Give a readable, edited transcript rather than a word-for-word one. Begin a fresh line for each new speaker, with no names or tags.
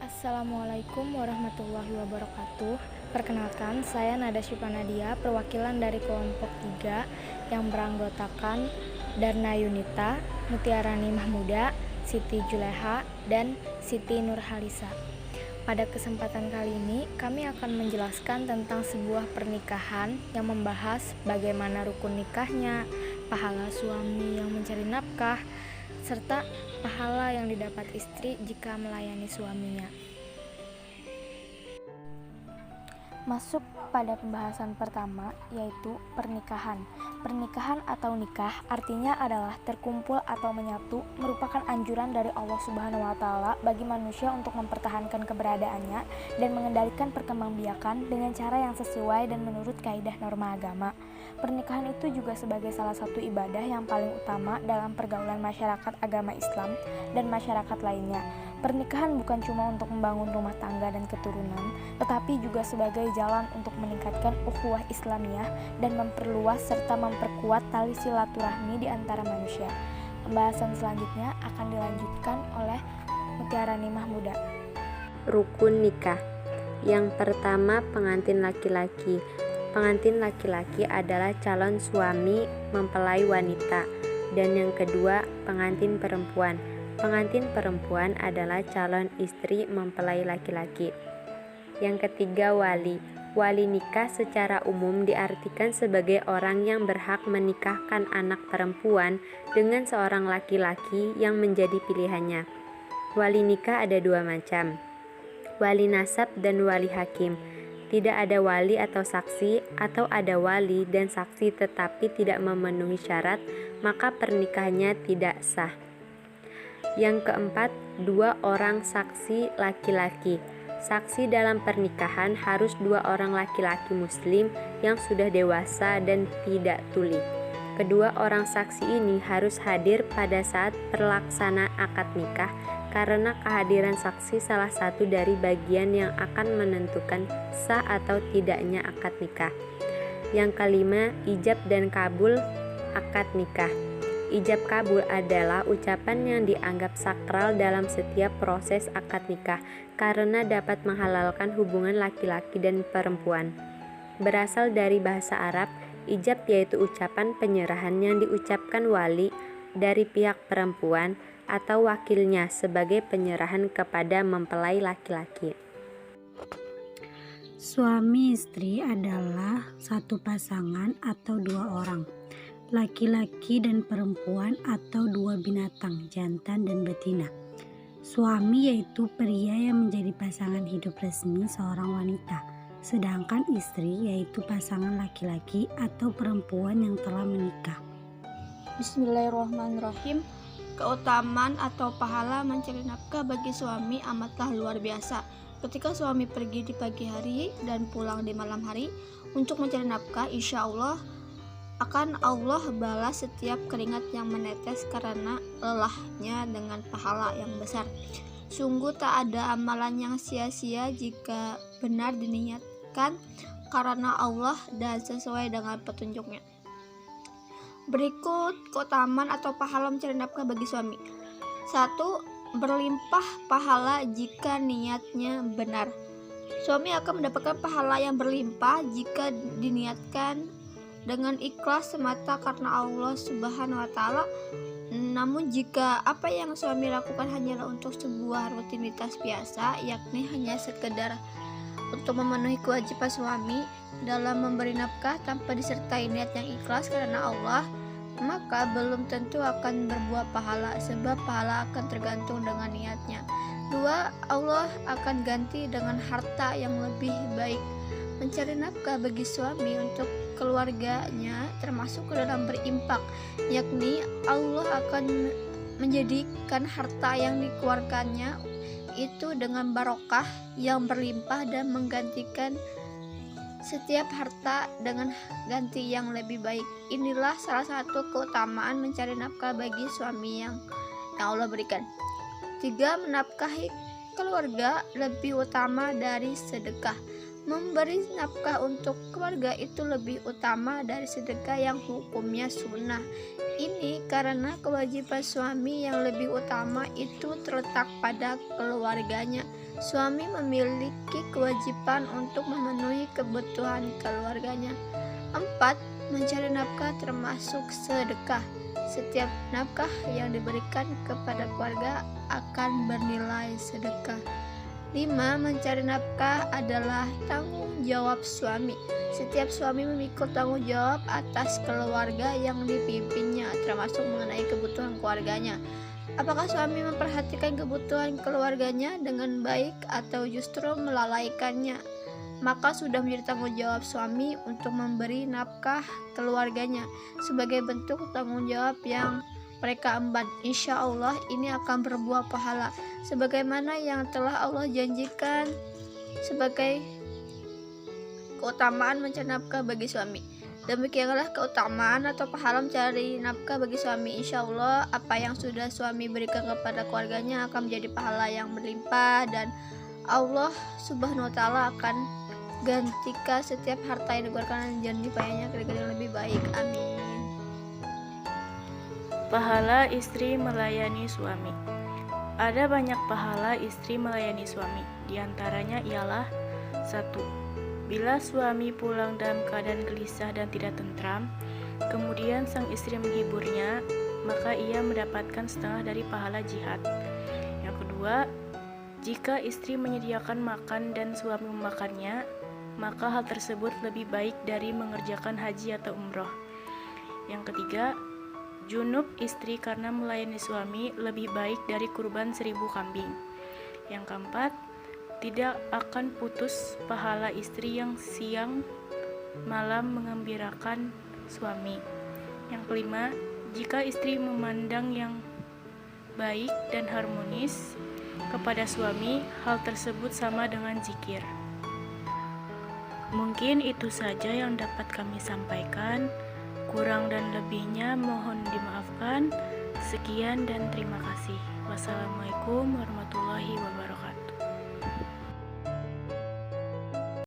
Assalamualaikum warahmatullahi wabarakatuh. Perkenalkan, saya Nada Syifa Nadia, perwakilan dari kelompok 3 yang beranggotakan Darna Yunita, Mutiarani Mahmuda, Siti Juleha, dan Siti Nurhalisa. Pada kesempatan kali ini, kami akan menjelaskan tentang sebuah pernikahan yang membahas bagaimana rukun nikahnya, pahala suami yang mencari nafkah, serta pahala yang didapat istri jika melayani suaminya. Masuk pada pembahasan pertama, yaitu pernikahan. Pernikahan atau nikah artinya adalah terkumpul atau menyatu, merupakan anjuran dari Allah Subhanahu wa Ta'ala bagi manusia untuk mempertahankan keberadaannya dan mengendalikan perkembangbiakan dengan cara yang sesuai dan menurut kaidah norma agama. Pernikahan itu juga sebagai salah satu ibadah yang paling utama dalam pergaulan masyarakat agama Islam dan masyarakat lainnya. Pernikahan bukan cuma untuk membangun rumah tangga dan keturunan, tetapi juga sebagai jalan untuk meningkatkan ukhuwah Islamiyah dan memperluas serta memperkuat tali silaturahmi di antara manusia. Pembahasan selanjutnya akan dilanjutkan oleh Mutiarani Mahmuda.
Rukun nikah. Yang pertama, pengantin laki-laki. Pengantin laki-laki adalah calon suami mempelai wanita. Dan yang kedua, pengantin perempuan. Pengantin perempuan adalah calon istri mempelai laki-laki. Yang ketiga, wali. Wali nikah secara umum diartikan sebagai orang yang berhak menikahkan anak perempuan dengan seorang laki-laki yang menjadi pilihannya. Wali nikah ada dua macam, wali nasab dan wali hakim. Tidak ada wali atau saksi, atau ada wali dan saksi tetapi tidak memenuhi syarat, maka pernikahannya tidak sah. Yang keempat, dua orang saksi laki-laki. Saksi dalam pernikahan harus dua orang laki-laki muslim yang sudah dewasa dan tidak tuli. Kedua orang saksi ini harus hadir pada saat perlaksana akad nikah, karena kehadiran saksi salah satu dari bagian yang akan menentukan sah atau tidaknya akad nikah. Yang kelima, ijab dan kabul akad nikah. Ijab kabul adalah ucapan yang dianggap sakral dalam setiap proses akad nikah karena dapat menghalalkan hubungan laki-laki dan perempuan. Berasal dari bahasa Arab, ijab yaitu ucapan penyerahan yang diucapkan wali dari pihak perempuan atau wakilnya sebagai penyerahan kepada mempelai laki-laki.
Suami istri adalah satu pasangan atau dua orang, laki-laki dan perempuan atau dua binatang, jantan dan betina. Suami yaitu pria yang menjadi pasangan hidup resmi seorang wanita, sedangkan istri yaitu pasangan laki-laki atau perempuan yang telah menikah.
Bismillahirrahmanirrahim. Keutamaan atau pahala mencari nafkah bagi suami amatlah luar biasa. Ketika suami pergi di pagi hari dan pulang di malam hari untuk mencari nafkah, insya Allah akan Allah balas setiap keringat yang menetes karena lelahnya dengan pahala yang besar. Sungguh tak ada amalan yang sia-sia jika benar diniatkan karena Allah dan sesuai dengan petunjuknya. Berikut keutamaan atau pahala mencari nafkah bagi suami. 1. Berlimpah pahala jika niatnya benar. Suami akan mendapatkan pahala yang berlimpah jika diniatkan dengan ikhlas semata karena Allah Subhanahu wa Ta'ala. Namun jika apa yang suami lakukan hanyalah untuk sebuah rutinitas biasa, yakni hanya sekedar untuk memenuhi kewajiban suami dalam memberi nafkah tanpa disertai niat yang ikhlas karena Allah, maka belum tentu akan berbuah pahala, sebab pahala akan tergantung dengan niatnya. 2. Allah akan ganti dengan harta yang lebih baik. Mencari nafkah bagi suami untuk keluarganya termasuk ke dalam berimpak, yakni Allah akan menjadikan harta yang dikeluarkannya itu dengan barokah yang berlimpah dan menggantikan setiap harta dengan ganti yang lebih baik. Inilah salah satu keutamaan mencari nafkah bagi suami yang Allah berikan. 3. Menafkahi keluarga lebih utama dari sedekah. Memberi nafkah untuk keluarga itu lebih utama dari sedekah yang hukumnya sunnah. Ini karena kewajiban suami yang lebih utama itu terletak pada keluarganya. Suami memiliki kewajiban untuk memenuhi kebutuhan keluarganya. 4. Mencari nafkah termasuk sedekah. Setiap nafkah yang diberikan kepada keluarga akan bernilai sedekah. 5. Mencari nafkah adalah tanggung jawab suami. Setiap suami memikul tanggung jawab atas keluarga yang dipimpinnya, termasuk mengenai kebutuhan keluarganya. Apakah suami memperhatikan kebutuhan keluarganya dengan baik atau justru melalaikannya? Maka sudah menjadi tanggung jawab suami untuk memberi nafkah keluarganya sebagai bentuk tanggung jawab yang mereka emban. Insya Allah ini akan berbuah pahala sebagaimana yang telah Allah janjikan sebagai keutamaan mencari nafkah bagi suami. Demikianlah keutamaan atau pahala mencari nafkah bagi suami. Insya Allah apa yang sudah suami berikan kepada keluarganya akan menjadi pahala yang berlimpah, dan Allah Subhanahu wa Ta'ala akan gantikan setiap harta yang dikeluarkan dan dipayanya ke negara yang lebih baik. Amin.
Pahala istri melayani suami. Ada banyak pahala istri melayani suami. Di antaranya ialah 1. Bila suami pulang dalam keadaan gelisah dan tidak tentram, kemudian sang istri menghiburnya, maka ia mendapatkan setengah dari pahala jihad. Yang kedua, jika istri menyediakan makan dan suami memakannya, maka hal tersebut lebih baik dari mengerjakan haji atau umroh. Yang ketiga, junub istri karena melayani suami lebih baik dari kurban 1000 kambing. Yang keempat, tidak akan putus pahala istri yang siang malam mengembirakan suami. Yang kelima, jika istri memandang yang baik dan harmonis kepada suami, hal tersebut sama dengan zikir. Mungkin itu saja yang dapat kami sampaikan. Kurang dan lebihnya mohon dimaafkan. Sekian dan terima kasih. Wassalamualaikum warahmatullahi wabarakatuh.